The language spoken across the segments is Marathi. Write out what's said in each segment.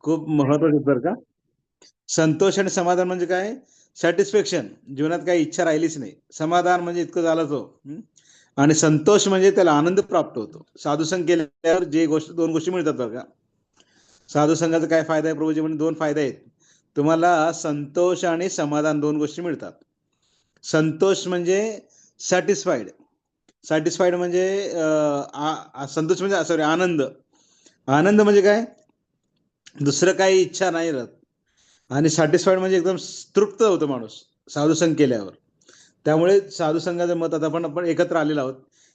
खूप महत्वाचं बरं का. संतोष आणि समाधान म्हणजे काय? सॅटिस्फॅक्शन. जीवनात काही इच्छा राहिलीच नाही. समाधान म्हणजे इतकं झालं तो. आणि संतोष म्हणजे त्याला आनंद प्राप्त होतो. साधुसंग केल्यावर जे गोष्ट 2 गोष्टी मिळतात बरं का. साधू संघाचा काय फायदा आहे प्रभूजी म्हणजे 2 फायदे आहेत. तुम्हाला संतोष आणि समाधान 2 गोष्टी मिळतात. संतोष म्हणजे सॅटिस्फाईड. सॅटिस्फाईड म्हणजे संतोष म्हणजे सॉरी आनंद. आनंद म्हणजे काय? दुसरं काही इच्छा नाही राहत. आणि सॅटिस्फाईड म्हणजे एकदम तृप्त होतो माणूस साधुसंग केल्यावर. त्यामुळे साधुसंगाचं मत आता आपण एकत्र आलेलो आहोत.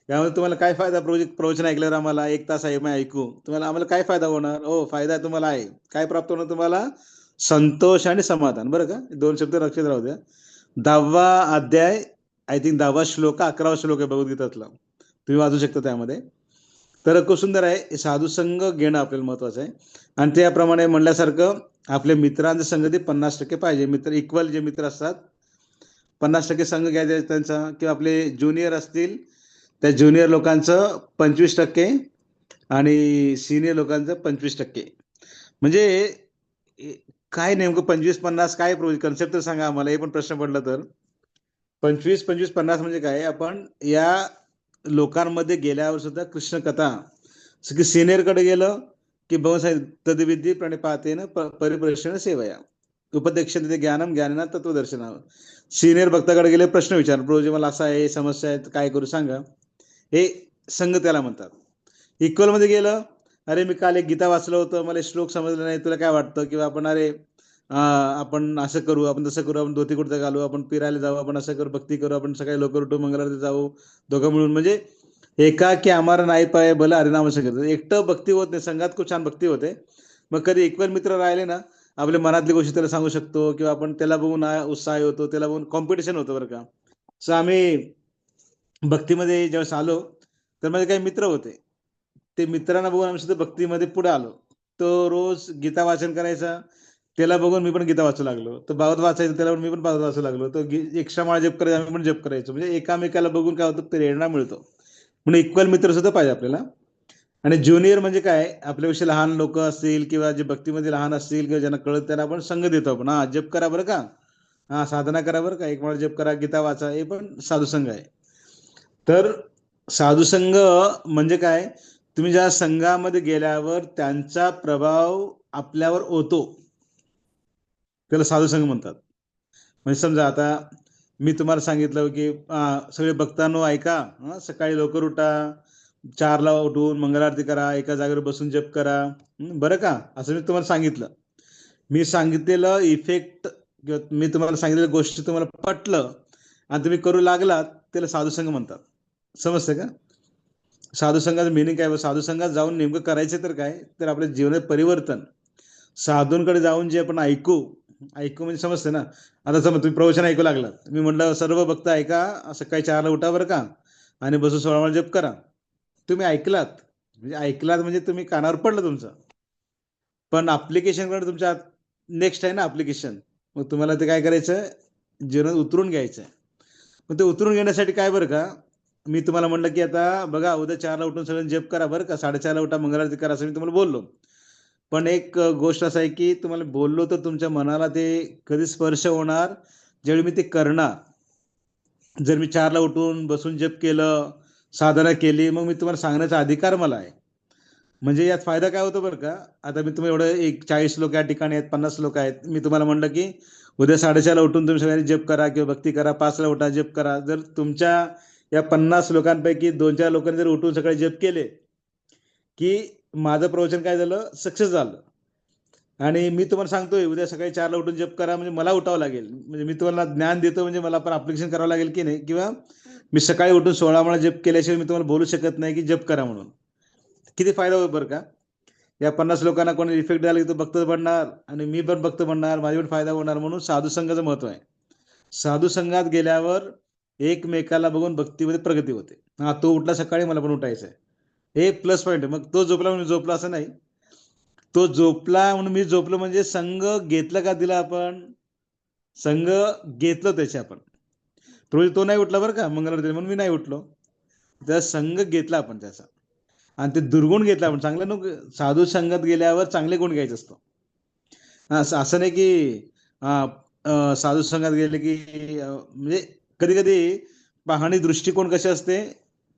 यामध्ये तुम्हाला काय फायदा प्रवचन ऐकल्यावर आम्हाला 1 तास आहे ऐकू तुम्हाला आम्हाला काय फायदा होणार? हो फायदा तुम्हाला आहे. काय प्राप्त होणार तुम्हाला? संतोष आणि समाधान. बरं का? 2 शब्द लक्षात राहू द्या. 10वा अध्याय आय थिंक 10वा श्लोक 11वा श्लोक आहे भगवद्गीतातला. तुम्ही वाचू शकता त्यामध्ये. तर खूप सुंदर आहे. साधुसंग घेणं आपल्याला महत्वाचं आहे. आणि त्याप्रमाणे म्हणल्यासारखं आपल्या मित्रांचा संगती 50% पाहिजे. मित्र इक्वल जे मित्र असतात 50% संघ घ्यायचा त्यांचा किंवा आपले ज्युनियर असतील त्या ज्युनियर लोकांचं 25% आणि सिनियर लोकांचं 25%. म्हणजे काय नेमकं 25-50 काय कन्सेप्ट तर सांगा आम्हाला. हे पण प्रश्न पडला तर 25-50 म्हणजे काय? आपण या लोकांमध्ये गेल्यावर सुद्धा कृष्ण कथा की सिनियरकडे गेलं की बहुसाहेब तद्विधी प्रणिपातेन परिप्रश्न सेवया उपदेक्षण ज्ञानम ज्ञानेन तत्वदर्शनावर. सिनियर भक्ताकडे गेले प्रश्न विचार प्रभूजी मला असा आहे समस्या आहे काय करू सांगा. हे संघ त्याला म्हणतात. इक्वल मध्ये गेलं अरे मी काल एक गीता वाचलं होतं मला श्लोक समजलं नाही तुला काय वाटतं किंवा आपण अरे आपण असं करू आपण तसं करू आपण धोती कुर्ता घालू आपण फिरायला जाऊ आपण असं करू भक्ती करू आपण सकाळी लवकर उठू मंगळारती जाऊ दोघं मिळून म्हणजे एका की आम्हाला नाही पाय भलं हरिनाम संगीत एकटं भक्ती होत नाही संघात खूप छान भक्ती होते. मग कधी इक्वल मित्र राहिले ना आपल्या मनातली गोष्टी त्याला सांगू शकतो किंवा आपण त्याला बघून उत्साह होतो त्याला बघून कॉम्पिटिशन होतं बरं का. सो आम्ही भक्तीमध्ये ज्यावेळेस आलो तर माझे काही मित्र होते. ते मित्रांना बघून आम्ही सुद्धा भक्तीमध्ये पुढे आलो. तो रोज गीता वाचन करायचा. त्याला बघून मी पण गीता वाचू लागलो. तो भागवत वाचायचं त्याला मी पण भागवत वाचू लागलो. तो एक्स्ट्रा माळा जप करायचा आम्ही पण जप करायचो. म्हणजे एकामेकाला बघून काय होतं प्रेरणा मिळतो. म्हणून इक्वल मित्र सुद्धा पाहिजे आपल्याला. आणि ज्युनियर म्हणजे काय आपल्यापेक्षा लहान लोक असतील किंवा जे भक्तीमध्ये लहान असतील किंवा ज्यांना कळत त्यांना आपण संघ देतो आपण हा जप करा बरं का हा साधना करा बरं का एक माळ जप करा गीता वाचा हे पण साधुसंघ आहे. तर साधुसंघ म्हणजे काय तुम्ही ज्या संघामध्ये गेल्यावर त्यांचा प्रभाव आपल्यावर होतो त्याला साधुसंघ म्हणतात. म्हणजे समजा आता मी तुम्हाला सांगितलं की सगळे भक्तांनो ऐका सकाळी लवकर उठा 4ला उठून मंगलारती करा एका जागेवर बसून जप करा बरं का असं मी तुम्हाला सांगितलं. मी सांगितलेलं इफेक्ट किंवा मी तुम्हाला सांगितलेल्या गोष्टी तुम्हाला पटलं आणि तुम्ही करू लागलात त्याला साधुसंघ म्हणतात. समजतं का? साधुसंघाचं मिनिंग काय? साधुसंघात जाऊन नेमकं करायचं तर काय तर आपल्या जीवनात परिवर्तन साधूंकडे जाऊन जे आपण ऐकू ऐकू म्हणजे समजते ना. आता समजा तुम्ही प्रवचन ऐकू लागलात मी म्हटलं सर्व भक्त ऐका सकाळी 4ला उठा बरं का आणि बसून 16 वेळा जप करा. तुम्ही ऐकलात म्हणजे ऐकलात म्हणजे तुम्ही कानावर पडलं तुमचं. पण ऍप्लिकेशन कडे तुमच्या नेक्स्ट आहे ना ऍप्लिकेशन. मग तुम्हाला ते काय करायचं जीवनात उतरून घ्यायचं आहे. मग ते उतरून घेण्यासाठी काय बरं का मी तुम्हाला म्हटलं की आता बघा उद्या 4ला उठून सगळं जप करा बरं का 4:30ला उठा मंगळारती करा असं मी तुम्हाला बोललो. पण एक गोष्ट असं आहे की तुम्हाला बोललो तर तुमच्या मनाला ते कधी स्पर्श होणार ज्यावेळी मी ते करणार. जर मी 4ला उठून बसून जप केलं साधना केली मग मी तुम्हाला सांगण्याचा अधिकार मला आहे. म्हणजे यात फायदा काय होतो बरं का आता मी तुम्ही एवढं 40 लोक या ठिकाणी आहेत 50 लोक आहेत मी तुम्हाला म्हटलं की उद्या 4:30ला उठून तुम्ही सगळ्यांनी जप करा किंवा भक्ती करा 5ला उठा जप करा. जर तुमच्या या 50 लोकांपैकी 2-4 लोकांनी जर उठून सकाळी जप केले की माझं प्रवचन काय झालं सक्सेस झालं. आणि मी तुम्हाला सांगतोय उद्या सकाळी 4ला उठून जप करा म्हणजे मला उठावं लागेल म्हणजे मी तुम्हाला ज्ञान देतो म्हणजे मला पण ऍप्लिकेशन करावं लागेल की नाही किंवा मी सकाळी उठून 16 वेळा जप केल्याशिवाय मी तुम्हाला बोलू शकत नाही की जप करा म्हणून. किती फायदा होईल बरं का. या 50 लोकांना कोणी इफेक्ट द्यायला की तो भक्त बनणार आणि मी पण भक्त बनणार माझी पण फायदा होणार म्हणून साधू संघाचं महत्व आहे. साधू संघात गेल्यावर एकमेकाला बघून भक्तीमध्ये प्रगती होते. हा तो उठला सकाळी मला पण उठायचं आहे हे प्लस पॉईंट आहे. मग तो झोपला म्हणून झोपला असं नाही. तो झोपला म्हणून मी झोपलो म्हणजे संघ घेतला का दिला आपण संघ घेतलं त्याचे आपण रोज तो नाही उठला बरं का मंगळवारी म्हणून मी नाही उठलो. त्या संघ घेतला आपण त्याचा आणि ते दुर्गुण घेतला आपण चांगलं नको. साधू संगत गेल्यावर चांगले गुण घ्यायचे असतो. असं नाही की साधू संघात गेले की म्हणजे कधी कधी पाहणी दृष्टिकोन कसे असते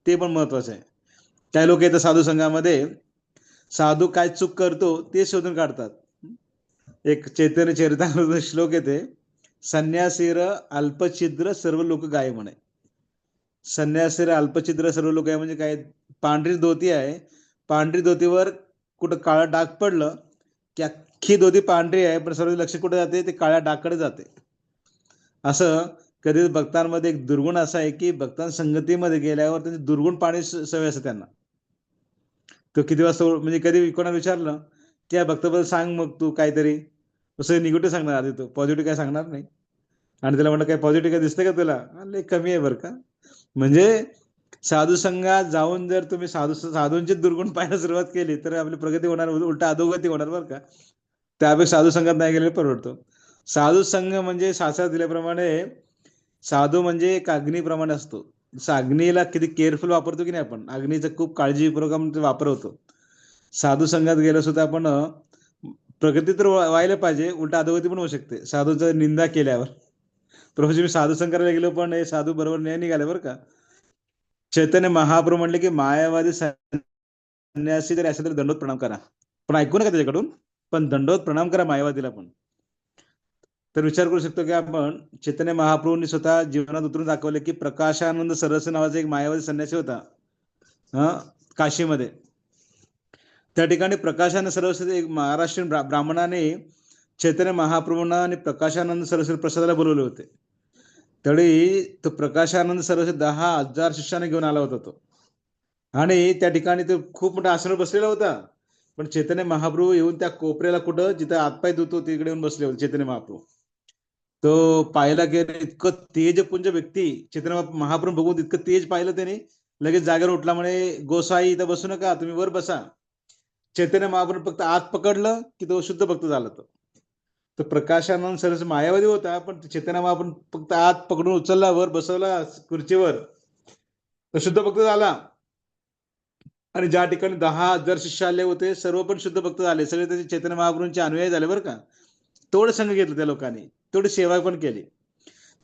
ते पण महत्वाचं आहे. काही लोक येतात साधू संघामध्ये, साधू काय चूक करतो ते शोधून काढतात. एक चैतन्य चरितामृत श्लोक येते, संन्यासीर अल्पछिद्र सर्व लोक गाय म्हणे. संन्यासीर अल्पछिद्र सर्व लोक आहे म्हणजे काय? पांढरी धोती आहे, पांढरी धोतीवर कुठं काळं डाग पडलं की अख्खी धोती पांढरी आहे पण सर्व लक्ष कुठे जाते? ते काळ्या डागकडे जाते. असं कधी भक्तांमध्ये एक दुर्गुण असा आहे की भक्तां संगतीमध्ये गेल्यावर त्यांचे दुर्गुण पाणी सवय असते त्यांना. तो किती वाजता म्हणजे कधी कोणाला विचारलं की या भक्ताबद्दल सांग मग तू काहीतरी, असं निगेटिव्ह सांगणार आधी, तो पॉझिटिव्ह काय सांगणार नाही. आणि त्याला म्हणलं काय पॉझिटिव्ह काय दिसतंय का तुला? लय कमी आहे बरं का. म्हणजे साधू संघात जाऊन जर तुम्ही साधूंचे दुर्गुण पाहायला सुरुवात केली तर आपली प्रगती होणार, उलटा अधोगती होणार बरं का. त्यापेक्षा साधू संघात नाही गेलेले परवडतो. साधू संघ म्हणजे शास्त्रात दिल्याप्रमाणे साधू म्हणजे एक अग्नीप्रमाणे असतो. जसं अग्नीला किती केअरफुल वापरतो की नाही आपण, अग्नीचा खूप काळजीपूर्वक आपण वापर होतो. साधू संघात गेलो सुद्धा आपण प्रगती तर व्हायला पाहिजे, उलटा अधोगती पण होऊ शकते साधूचं निंदा केल्यावर. प्रभूजी मी साधू संघाला गेलो पण हे साधू बरोबर नाही निघाले बरं का. चैतन्य महाप्रभू म्हणले की मायावादी संन्यासी जरी असेल तरी दंडोत प्रणाम करा, पण ऐकू नका त्याच्याकडून, पण दंडोत प्रणाम करा मायावादीला पण. तर विचार करू शकतो की आपण चैतन्य महाप्रभूंनी स्वतः जीवनात उतरून दाखवले की प्रकाशानंद सरस्वती नावाचा एक मायावादी संन्यासी होता हा काशीमध्ये. त्या ठिकाणी प्रकाशानंद सरस्वती एक महाराष्ट्रीयन ब्राह्मणाने चैतन्य महाप्रभूंना आणि प्रकाशानंद सरस्वती प्रसादाला बोलवले होते. त्यावेळी तो प्रकाशानंद सरस्वती 10,000 शिष्याने घेऊन आला होता तो. आणि त्या ठिकाणी तो खूप मोठा आसनावर बसलेला होता. पण चैतन्य महाप्रभू येऊन त्या कोपऱ्याला कुठं जिथं हातपाय धुतो तिकडे येऊन बसले होते चैतन्य महाप्रभू. तो पाहायला गेला, इतकं तेजपुंज व्यक्ती चैतन्य महाप्रभू बघून इतकं तेज पाहिलं त्याने, लगेच जागेवर उठला, म्हणे गोसाई इथं बसू नका, तुम्ही वर बसा. चैतन्य महाप्रभू फक्त आत पकडलं की तो शुद्ध भक्त झाला. तो प्रकाशानंद सरस मायावादी होता पण चैतन्य महाप्रभू फक्त आत पकडून उचलला, वर बसवला खुर्चीवर, तो शुद्ध भक्त झाला. आणि ज्या ठिकाणी 10,000 शिष्य आले होते सर्व पण शुद्ध भक्त झाले, सगळे त्याचे चैतन्य महाप्रभूंचे अनुयायी झाले बरं का. तेवढं संघ घेतलं त्या लोकांनी, तेवढी सेवा पण केली.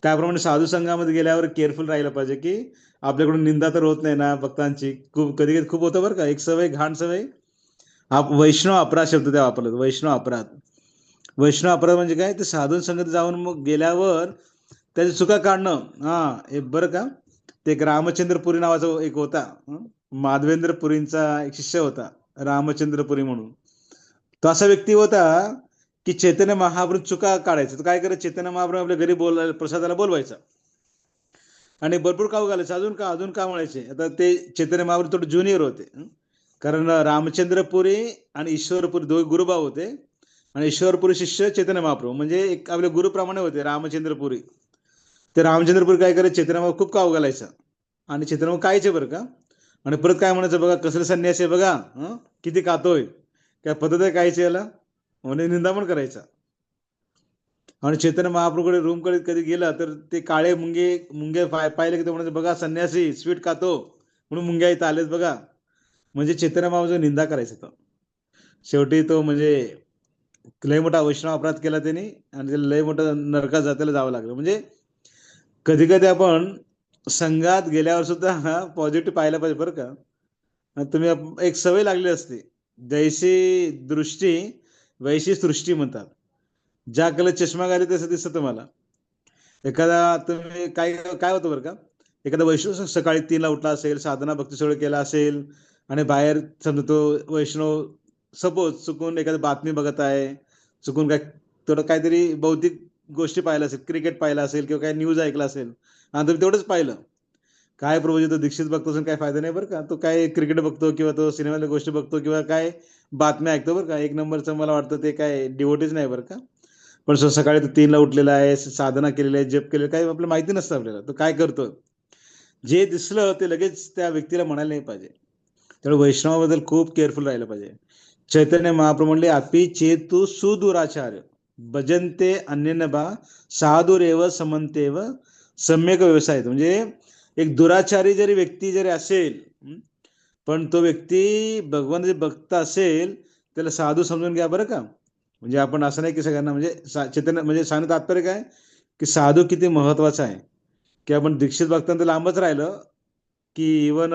त्याप्रमाणे साधू संघामध्ये गेल्यावर केअरफुल राहिलं पाहिजे की आपल्याकडून निंदा तर होत नाही ना भक्तांची. खूप कधी कधी खूप होतं बरं का. एक सवय, घाण सवय, वैष्णव अपराध शब्द त्या वापरला, वैष्णव अपराध. वैष्णव अपराध म्हणजे काय? ते साधू संगत जाऊन मग गेल्यावर त्याची चुका काढणं. हा हे बरं का. ते एक रामचंद्रपुरी नावाचा एक होता, माधवेंद्रपुरींचा एक शिष्य होता रामचंद्रपुरी म्हणून. तो असा व्यक्ती होता की चैतन्य महाप्रभू चुका काढायचा. तर काय करायचं, चैतन्य महाप्रभू आपल्या घरी बोलायला, प्रसादाला बोलवायचा आणि भरपूर काव घालायचं, अजून का अजून का म्हणायचे. आता ते चैतन्य महाप्रभू थोडे ज्युनियर होते, कारण रामचंद्रपुरी आणि ईश्वरपुरी दोघे गुरुभाव होते. आणि ईश्वरपुरी शिष्य चैतन्य महाप्रभू म्हणजे एक आपले गुरुप्रमाणे होते रामचंद्रपुरी. ते रामचंद्रपुरी काय करायचे, चैतन्य महाप्रभू खूप काव घालायचा आणि चैतन्य महाप्रभू कायचे बरं का. आणि परत काय म्हणायचं, बघा कसले संन्यासी आहे बघा, किती कातोय, काय पद्धत आहे कायची याला, म्हणजे निंदा पण करायचा. आणि चैतन्य महाप्रभूकडे रूमकडे कधी गेला तर ते काळे मुंगे मुंगे पाहिले की ते म्हणायचे, बघा संन्यासी स्वीट खातो म्हणून मुंग्या इथं आलेत बघा. म्हणजे चैतन्य महाप्रभू निंदा करायचा तो. शेवटी तो म्हणजे लय मोठा वैष्णव अपराध केला त्यांनी आणि त्याला लय मोठं नरकात जात्याला जावं लागलं. म्हणजे कधी कधी आपण संघात गेल्यावर सुद्धा पॉझिटिव्ह पाहायला पाहिजे बरं का. तुम्ही एक सवय लागली असते, जैशी दृष्टी वैशी सृष्टी म्हणतात. ज्या कलर चष्मा घाले तसं दिसतं तुम्हाला. एखादा तुम्ही काय काय होतं बरं का, एखादा वैष्णव सकाळी 3ला उठला असेल, साधना भक्ती सगळं केला असेल आणि बाहेर समजा तो वैष्णव सपोज चुकून एखादी बातमी बघत आहे, चुकून काय थोडं काहीतरी भौतिक गोष्टी पाहिल्या असेल, क्रिकेट पाहिला असेल किंवा काय न्यूज ऐकला असेल आणि तुम्ही तेवढंच पाहिलं, काय प्रभूजी तो दीक्षित बघतो असून काय फायदा नाही बरं का. तो काय क्रिकेट बघतो किंवा तो सिनेमाच्या गोष्टी बघतो किंवा काय बातम्या ऐकतो बरं का. एक नंबरचं मला वाटतं ते काय डिवोटीच नाही बरं का. पण सकाळी तो 3ला उठलेला आहे, साधना केलेली आहे, जप केलेलं, काही आपल्याला माहिती नसतं आपल्याला तो काय करतो. जे दिसलं ते लगेच त्या व्यक्तीला म्हणायला नाही पाहिजे. त्यामुळे वैष्णवाबद्दल खूप केअरफुल राहिलं पाहिजे. चैतन्य महाप्रभू म्हणले, अपि चेतु सुदुराचार्य भजनते अन्यन बा साधुरेव समंतेव सम्यक व्यवसाय. म्हणजे एक दुराचारी जरी व्यक्ती जरी असेल, पण तो व्यक्ती भगवान जे भक्त असेल त्याला साधू समजून घ्या बरं का. म्हणजे आपण असं नाही की सगळ्यांना म्हणजे चैतन्य म्हणजे सांगणं तात्पर्य काय की साधू किती महत्वाचा आहे, की आपण दीक्षित भक्तांना लांबच राहिलं, की इवन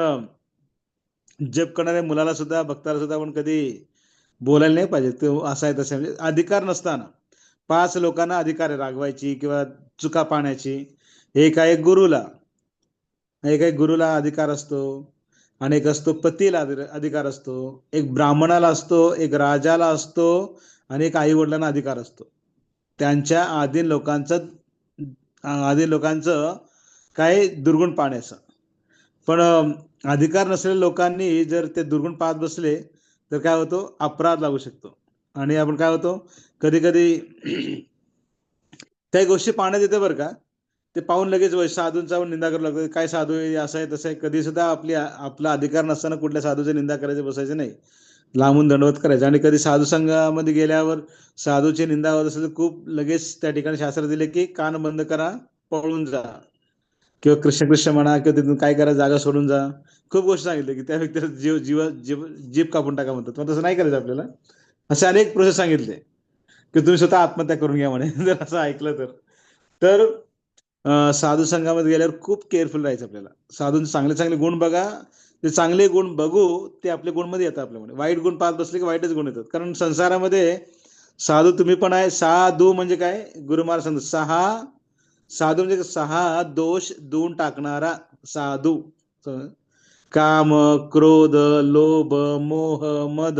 जप करणाऱ्या मुलाला सुद्धा भक्ताला सुद्धा आपण कधी बोलायला नाही पाहिजे. तो असा आहे तसा आहे. म्हणजे अधिकार नसताना 5 लोकांना अधिकार आहे रागवायची किंवा चुका पाहण्याची. एक आहे गुरुला, एक आहे गुरुला अधिकार असतो, आणि एक असतो पतीला अधिकार असतो, एक ब्राह्मणाला असतो, एक राजाला असतो, आणि एक आई वडिलांना अधिकार असतो. त्यांच्या आधी लोकांचं काय दुर्गुण पाहण्याचं. पण अधिकार नसलेल्या लोकांनी जर ते दुर्गुण पाहत बसले तर काय होतो, अपराध लागू शकतो. आणि आपण काय होतो कधी कधी काही गोष्टी पाहण्यात येते बरं का, ते पाहून लगेच साधूंचा निंदा करू लागतो. काय साधू आहे, असं आहे तसं आहे. कधी सुद्धा आपला अधिकार नसताना कुठल्या साधूची निंदा करायची बसायची नाही, लांबून दंडवत करायचं. आणि कधी साधू संघामध्ये गेल्यावर साधूची निंदा होत असेल तर खूप लगेच त्या ठिकाणी शास्त्र दिले की कान बंद करा, पळून जा, किंवा कृष्ण कृष्ण म्हणा, किंवा तिथून काय करा, जागा सोडून जा. खूप गोष्टी सांगितले की त्या व्यक्तीला जीभ कापून टाका म्हणतात, पण तसं नाही करायचं आपल्याला. असे अनेक प्रोसेस सांगितले की तुम्ही स्वतः आत्महत्या करून घ्या म्हणे जर असं ऐकलं तर. तर साधू संघामध्ये गेल्यावर खूप केअरफुल राहायचं आपल्याला. साधूंचे चांगले चांगले गुण बघा, ते चांगले गुण बघू ते आपल्या गुणमध्ये येतात आपल्यामध्ये. वाईट गुण पाहत बसले की वाईटच गुण येतात. कारण संसारामध्ये साधू तुम्ही पण आहे. साधू म्हणजे काय, गुरु महाराज सांगतात साधू म्हणजे 6 दोष धुवून टाकणारा साधू. काम, क्रोध, लोभ, मोह, मद,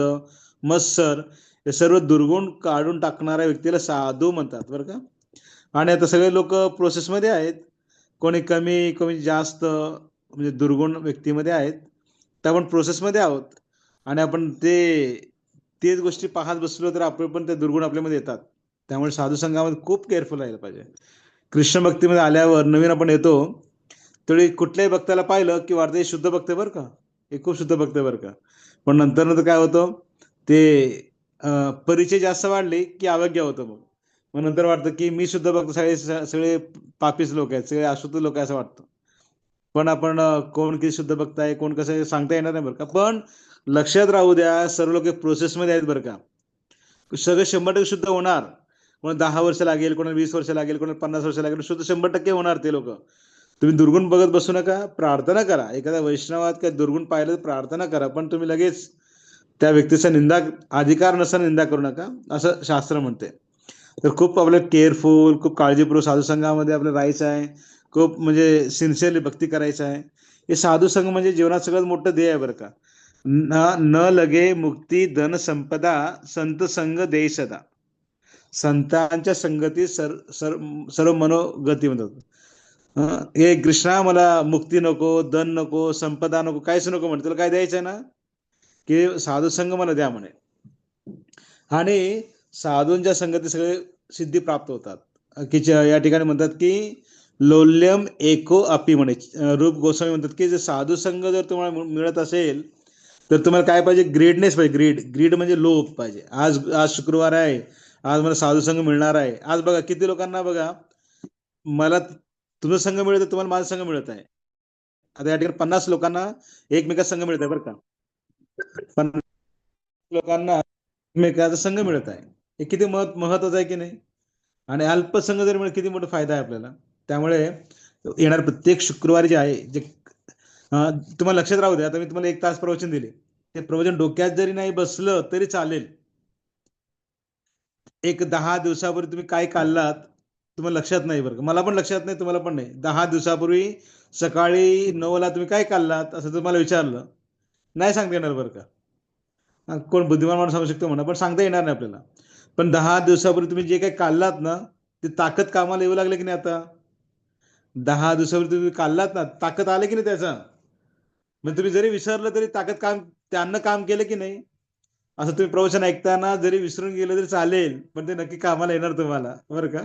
मत्सर हे सर्व दुर्गुण काढून टाकणाऱ्या व्यक्तीला साधू म्हणतात बरं का. आणि आता सगळे लोक प्रोसेसमध्ये आहेत, कोणी कमी कोणी जास्त म्हणजे दुर्गुण व्यक्तीमध्ये आहेत. तर आपण प्रोसेसमध्ये आहोत, आणि आपण तेच गोष्टी पाहत बसलो तर आपण पण ते दुर्गुण आपल्यामध्ये येतात. त्यामुळे साधू संघामध्ये खूप केअरफुल राहायला पाहिजे. कृष्ण भक्तीमध्ये आल्यावर नवीन आपण येतो, तरी कुठल्याही भक्ताला पाहिलं की वाटतं हे शुद्ध भक्त आहे बरं का, हे खूप शुद्ध भक्त आहे बरं का. पण नंतर काय होतं, ते परिचय जास्त वाढले की अवज्ञा होतं. मग नंतर वाटतं की मी शुद्ध भक्त, सगळे सगळे पापीच लोक आहेत, सगळे अशुद्ध लोक आहे असं वाटतं. पण आपण कोण किती शुद्ध भक्त आहे, कोण कसं आहे सांगता येणार नाही बरं का. पण लक्षात राहू द्या, सर्व लोक प्रोसेसमध्ये आहेत बरं का. सगळं 100% शुद्ध होणार, कोणाला 10 वर्ष लागेल, कोणाला 20 वर्ष लागेल, कोणाला 50 वर्ष लागेल, शुद्ध 100% होणार ते लोक. तुम्ही दुर्गुण बघत बसू नका, प्रार्थना करा. एखाद्या वैष्णवात काय दुर्गुण पाहिलं तर प्रार्थना करा, पण तुम्ही लगेच त्या व्यक्तीचा अधिकार नसताना निंदा करू नका, असं शास्त्र म्हणते. तर खूप आपलं केअरफुल, खूप काळजीपूर्वक साधू संघामध्ये आपल्याला राहायचं आहे. खूप म्हणजे सिन्सिअरली भक्ती करायचं आहे. हे साधू संघ म्हणजे जीवनात सगळ्यात मोठं ध्येय आहे बरं का. न लगे मुक्ती धन संपदा, संत संग देई सदा. संतांच्या संगती सर्व मनोगती म्हणतात. हे कृष्णा मला मुक्ती नको, धन नको, संपदा नको, काहीच नको म्हणे. तुला काय द्यायचं ना, की साधू संघ मला द्या म्हणे. आणि साधूंच्या संगती सगळे सिद्धी प्राप्त होतात. की या ठिकाणी म्हणतात की लोल्यम एको अपी म्हणे. रूप गोस्वामी म्हणतात की जे साधू संघ जर तुम्हाला मिळत असेल तर तुम्हाला काय पाहिजे, ग्रीडनेस पाहिजे. ग्रीड म्हणजे लोभ पाहिजे. आज आज शुक्रवार आहे, आज मला साधू संघ मिळणार आहे. आज बघा किती लोकांना बघा, मला तुझा संघ मिळत आहे, तुम्हाला माझा संघ मिळत आहे. आता या ठिकाणी 50 लोकांना एकमेका संघ मिळत आहे बरं का. 50 लोकांना एकमेकाचा संघ मिळत आहे. हे किती महत्वाचं आहे की नाही. आणि अल्पसंघ जरी मिळत किती मोठा फायदा आहे आपल्याला. त्यामुळे येणार प्रत्येक शुक्रवारी जे आहे, जे तुम्हाला लक्षात राहू द्या. आता मी तुम्हाला 1 तास प्रवचन दिले, ते प्रवचन डोक्यात जरी नाही बसलं तरी चालेल. एक 10 दिवसापूर्वी तुम्ही काय काढलात तुम्हाला लक्षात नाही बरं का. मला पण लक्षात नाही, तुम्हाला पण नाही. 10 दिवसापूर्वी सकाळी 9ला तुम्ही काय काढलात असं तुम्हाला विचारलं, नाही सांगता येणार बरं का. कोण बुद्धिमान माणूस सांगू शकतो म्हणा, पण सांगता येणार नाही आपल्याला. पण 10 दिवसापूर्वी तुम्ही जे काही काढलात ना, ते ताकद कामाला येऊ लागले की नाही आता. 10 दिवसापूर्वी तुम्ही काढलात ना, ताकद आले की नाही त्याचा. मग तुम्ही जरी विसरलं तरी ताकद त्यानं काम केलं की नाही. असं तुम्ही प्रवचन ऐकताना जरी विसरून गेलं तरी चालेल, पण ते नक्की कामाला येणार तुम्हाला बरं का.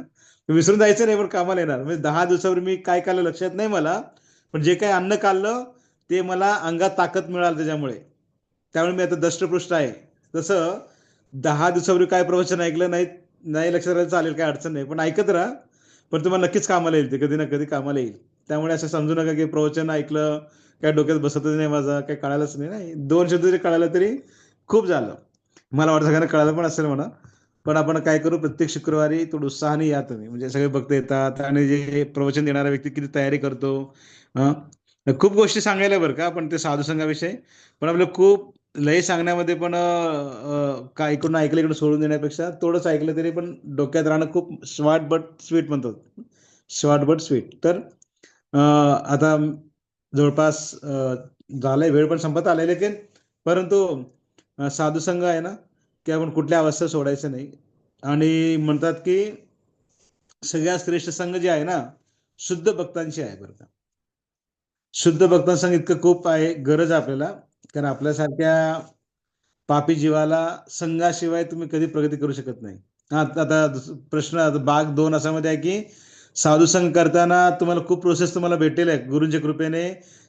विसरून जायचं नाही, पण कामाला येणार. म्हणजे 10 दिवसापूर्वी मी काय काढलं लक्षात नाही मला, पण जे काही अन्न काढलं ते मला अंगात ताकद मिळाली त्याच्यामुळे. त्यामुळे मी आता दष्टपुष्ट आहे. तसं 10 दिवसापूर्वी काय प्रवचन ऐकलं नाही, नाही लक्षात राहायला चालेल, काय अडचण नाही, पण ऐकत राहा. पण तुम्हाला नक्कीच कामाला येईल, ते कधी ना कधी कामाला येईल. त्यामुळे असं समजू नका की प्रवचन ऐकलं काय डोक्यात बसतच नाही माझा, काय कळालंच नाही. नाही, 2 शब्द जरी कळालं तरी खूप झालं. मला वाटतं सगळ्यांना कळालं पण असेल म्हणा. पण आपण काय करू, प्रत्येक शुक्रवारी थोडं उत्साहाने या तुम्ही, म्हणजे सगळे भक्त येतात आणि जे प्रवचन देणारा व्यक्ती किती तयारी करतो. हं? खूप गोष्टी सांगायला बरं का, पण ते साधू संघाविषयी पण आपलं खूप लय सांगण्यामध्ये पण काय इकडून ऐकलं इकडे सोडून देण्यापेक्षा थोडंच ऐकलं तरी पण डोक्यात राहणं खूप शॉर्ट बट स्वीट म्हणतात. Short but sweet. तर आता जवळपास झालंय, वेळ पण संपत आलेले की, परंतु साधू संघ आहे ना, की आपण कुठल्या अवस्था सोडायचं नाही. आणि म्हणतात की सगळ्यात श्रेष्ठ संघ जे आहे ना, शुद्ध भक्तांची आहे बरं का. शुद्ध भक्तांसंग इतकं खूप आहे, गरज आहे आपल्याला. कारण आपल्यासारख्या पापी जीवाला संघाशिवाय तुम्ही कधी प्रगती करू शकत नाही. हा, आता प्रश्न आता भाग 2 असा मध्ये आहे की साधू संघ करताना तुम्हाला खूप प्रोसेस तुम्हाला भेटेल आहे गुरूंच्या कृपेने.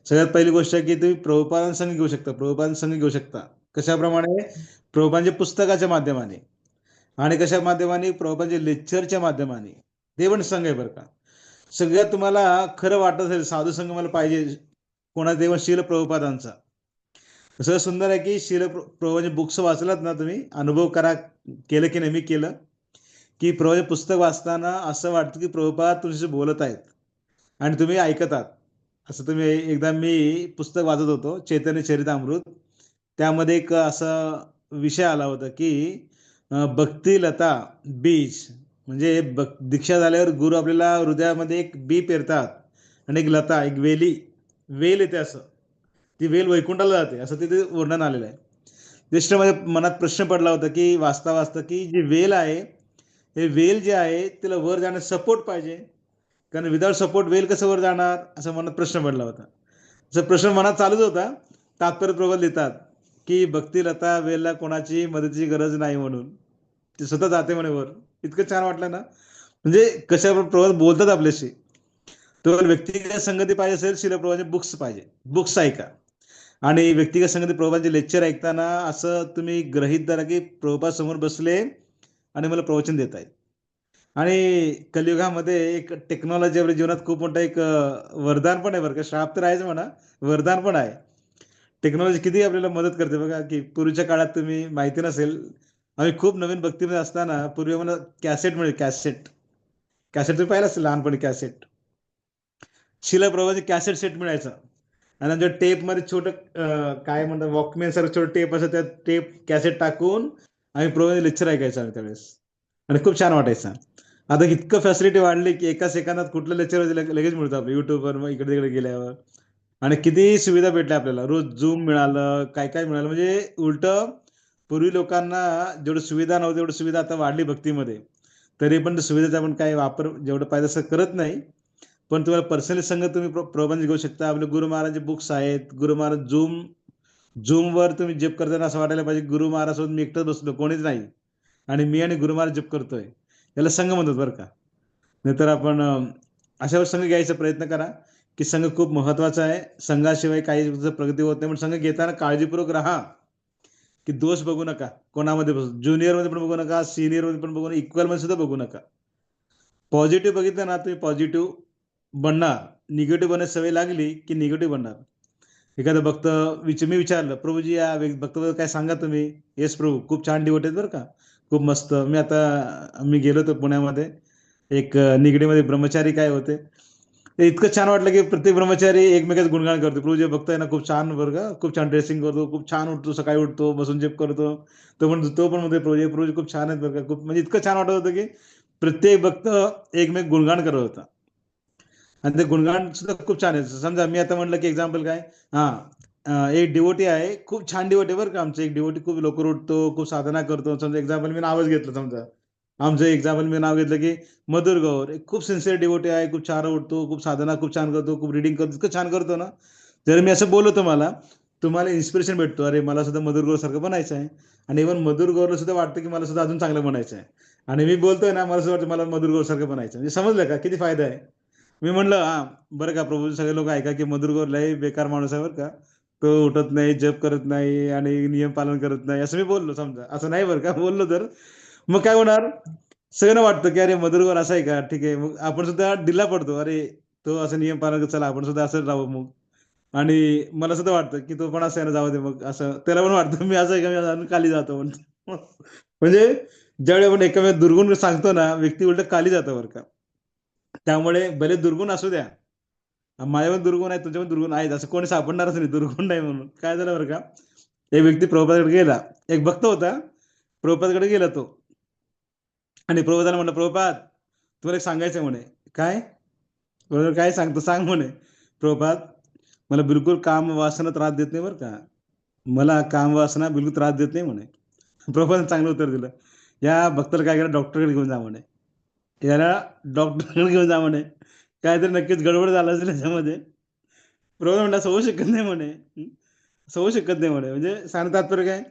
सगळ्यात पहिली गोष्ट आहे की तुम्ही प्रभुपादां संघ घेऊ शकता, प्रभुपादां संघ घेऊ शकता. कशाप्रमाणे? प्रभुपादांच्या पुस्तकाच्या माध्यमाने, आणि कशा माध्यमाने? प्रभुपादांच्या लेक्चरच्या माध्यमाने. ते पण संघ आहे बरं का. सगळ्यात तुम्हाला खरं वाटत असेल साधू संघ मला पाहिजे, कोणाचा? तेव्हा शील प्रभुपादांचा. असं सुंदर आहे की शील प्रभुपादांचे बुक्स वाचलात ना तुम्ही, अनुभव करा, केलं की नाही, मी केलं, की प्रभुपादांचे पुस्तक वाचताना असं वाटतं की प्रभुपाद तुमच्याशी बोलत आहेत आणि तुम्ही ऐकत आहात. असं तुम्ही एकदा मी पुस्तक वाचत होतो, चैतन्य चरितामृत. त्यामध्ये एक असा विषय आला होता की भक्ती लता बीज, म्हणजे दीक्षा झाल्यावर गुरु आपल्याला हृदयामध्ये एक बी पेरतात आणि एक लता, एक वेल येते असं. ती वेल वैकुंठाला जाते असं तिथे वर्णन आलेलं आहे. ज्येष्ठ माझ्या मनात प्रश्न पडला होता की वाचता वाचता की जी वेल आहे, हे वेल जे आहे तिला वर जाण्यास सपोर्ट पाहिजे, कारण विदाउट सपोर्ट वेल कसं वर जाणार, असा मनात प्रश्न पडला होता. असा प्रश्न मनात चालूच होता. तात्पर्य प्रबल लिहितात की भक्ती लता वेलला कोणाची मदतीची गरज नाही म्हणून ती स्वतः जाते म्हणे वर. इतकं छान वाटलं ना, म्हणजे कशा प्रबल बोलतात आपल्याशी. तो व्यक्तिगत संगती पाहिजे असेल, शिलप्रभूंचे बुक्स पाहिजे, बुक्स ऐका. आणि व्यक्तिगत संगती प्रभुपादांचे लेक्चर ऐकताना असं तुम्ही गृहीत धरा की प्रभुपाद समोर बसले आणि मला प्रवचन देत आहेत. आणि कलियुगामध्ये एक टेक्नॉलॉजी आपल्या जीवनात खूप मोठं एक वरदान पण आहे बरं का, श्राप तर आहेच म्हणा, वरदान पण आहे. टेक्नॉलॉजी किती आपल्याला मदत करते बघा, की पूर्वीच्या काळात तुम्ही माहिती नसेल, आम्ही खूप नवीन भक्तीमध्ये असताना पूर्वी मला कॅसेट मिळेल, कॅसेट. कॅसेट तुम्ही पाहिलं असेल लहानपणी, कॅसेट. शिला प्रभूचे कॅसेट सेट मिळायचा. आणि आमच्या टेपमध्ये छोटं काय म्हणतात, वॉकमॅन सारखं छोटं टेप असं, त्या टेप कॅसेट टाकून आम्ही प्रभूचे लेक्चर ऐकायचो आम्ही त्यावेळेस. आणि खूप छान वाटायचं. आता इतकं फॅसिलिटी वाढली की एका सेकंदात कुठलं लेक्चर लगेच मिळतं आपलं युट्यूबवर, मग इकडे तिकडे गेल्यावर. आणि किती सुविधा भेटल्या आपल्याला, रोज झूम मिळालं, काय काय मिळालं, म्हणजे उलट पूर्वी लोकांना जेवढं सुविधा नव्हती तेवढी सुविधा आता वाढली भक्तीमध्ये. तरी पण सुविधेचा आपण काही वापर जेवढं पाहिजे तसं करत नाही. पण तुम्हाला पर्सनली संघ तुम्ही प्रबंध घेऊ शकता. आपले गुरु महाराजचे बुक्स आहेत. गुरु महाराज झूमवर तुम्ही जप करताना असं वाटायला पाहिजे गुरु महाराजसोबत मी एकटंच बसलो, कोणीच नाही, आणि मी आणि गुरु महाराज जप करतोय. याला संघ म्हणतात बरं का. नाहीतर आपण अशावर संघ घ्यायचा प्रयत्न करा, की संघ खूप महत्वाचा आहे. संघाशिवाय काही प्रगती होत नाही. पण संघ घेताना काळजीपूर्वक राहा, की दोष बघू नका कोणामध्ये, ज्युनियर मध्ये पण बघू नका, सिनियर मध्ये पण बघू नका, इक्वल मध्ये सुद्धा बघू नका. पॉझिटिव्ह बघितलं ना तुम्ही पॉझिटिव्ह बनणार. निगेटिव्ह बनण्याची सवय लागली की निगेटिव्ह बनणार. एखादं भक्त मी विचारलं, प्रभूजी या भक्ताबद्दल काय सांगा तुम्ही. येस प्रभू, खूप छान डिवोट आहेत बरं का, खूप मस्त. मी गेलो होतो पुण्यामध्ये, एक निगडीमध्ये ब्रह्मचारी काय होते, ते इतकं छान वाटलं की प्रत्येक ब्रह्मचारी एकमेकाच गुणगान करतो. प्रभूजी भक्त आहे ना, खूप छान बरं का, खूप छान ड्रेसिंग करतो, खूप छान उठतो, सकाळी उठतो, बसून जेप करतो. तो पण म्हणतो प्रभूजी खूप छान आहेत बरं का, खूप, म्हणजे इतकं छान वाटत होतं की प्रत्येक भक्त एकमेक गुणगान करत होता. आणि ते गुणगान सुद्धा खूप छान आहे. समजा मी आता म्हटलं की एक्झाम्पल काय, एक डिवोटी आहे, खूप छान डिवोटी बरं का, आमचं एक डिवोटी खूप लवकर उठतो, खूप साधना करतो. समजा एक्झाम्पल मी नावच घेतलं, समजा आमचं एक्झाम्पल मी नाव घेतलं की मधुर गौर, एक खूप सिन्सिअर डिवोटी आहे, खूप छान उठतो, खूप साधना खूप छान करतो, खूप रिडिंग करतो, इतकं छान करतो ना. जर मी असं बोललो तुम्हाला इन्स्पिरेशन भेटतो, अरे मला सुद्धा मधुर गौर सारखं बनायचं आहे. आणि इव्हन मधुर गौरला सुद्धा वाटतं की मला सुद्धा अजून चांगलं बनायचं आहे. आणि मी बोलतोय ना, मला सुद्धा वाटतं मला मधुर गौर सारखं बनायचं, म्हणजे समजलं का किती फायदा आहे. मी म्हणलं हा, बरं का प्रभू, सगळे लोक ऐका की मधुर गौर लय बेकार माणूस आहे बरं का, तो उठत नाही, जप करत नाही आणि नियम पालन करत नाही, असं मी बोललो. समजा असं नाही बरं का बोललो तर मग काय होणार, सगळ्यांना वाटतं की अरे मधुर गौर असं आहे का, ठीक आहे, मग आपण सुद्धा ढिला पडतो, अरे तो असं नियम पालन करत, चला आपण सुद्धा असं राहू मग. आणि मला सुद्धा वाटतं की तो पण असं आहे ना, जाऊ दे मग, असं त्याला पण वाटतं मी असं आहे का, मी अजून खाली जातो म्हणतो. म्हणजे ज्यावेळी आपण एकामेक दुर्गुण सांगतो ना, व्यक्ती उलट खाली जातं बरं का. त्यामुळे भले दुर्गुण असू द्या, माझ्यावर दुर्गुण आहे, तुझ्यावर दुर्गुण आहेत, असं कोणी सापडणारच नाही दुर्गुण नाही म्हणून. काय झालं बरं का, एक व्यक्ती प्रभुपादाकडे गेला. एक भक्त होता, प्रभुपादाकडे गेला तो. आणि प्रभुपादाला म्हणलं, प्रभुपाद तुम्हाला एक सांगायचं आहे म्हणे. काय? प्रभुपाद काय सांगतो सांग म्हणे. प्रभुपाद मला बिलकुल काम वासना त्रास देत नाही बरं का. मला काम वासना बिलकुल त्रास देत नाही म्हणे. प्रभुपादाने चांगलं उत्तर दिलं. या भक्ताला काय करा, डॉक्टरकडे घेऊन जा म्हणे. याला डॉक्टरकडे घेऊन जा म्हणे. काहीतरी नक्कीच गडबड झालं असेल याच्यामध्ये. प्रभुपाद म्हणला असं होऊ शकत नाही म्हणे. असं होऊ शकत नाही म्हणे. म्हणजे सांगण्याचं तात्पर्य काय,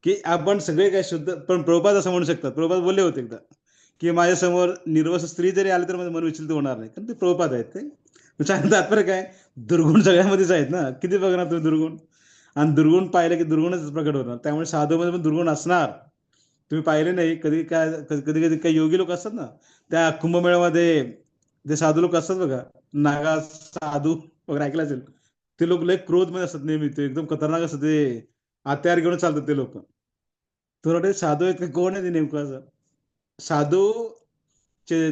की आपण सगळे काय शुद्ध, पण प्रभुपाद असं म्हणू शकतात. प्रभुपाद बोलले होते एकदा, की माझ्यासमोर निर्वस स्त्री जरी आली तर माझं मन विचलित होणार नाही, कारण ते प्रभुपाद आहेत ते. सांगण्याचं तात्पर्य काय, दुर्गुण सगळ्यामध्येच आहेत ना. किती बघणार तुम्ही दुर्गुण, आणि दुर्गुण पाहिलं की दुर्गुणच प्रकट होणार. त्यामुळे साधूमध्ये पण दुर्गुण असणार. तुम्ही पाहिले नाही कधी, काय कधी कधी काही योगी लोक असतात ना, त्या कुंभमेळ्यामध्ये जे साधू लोक असतात बघा, नागा साधू वगैरे ऐकलं असेल, ते लोक लय क्रोध मध्ये असतात नेहमी, ते एकदम खतरनाक असतात, ते हत्यार घेऊन चालतात ते लोक. तुला वाटेल साधू आहेत का, कोण आहे ते नेमकं असं. साधू चे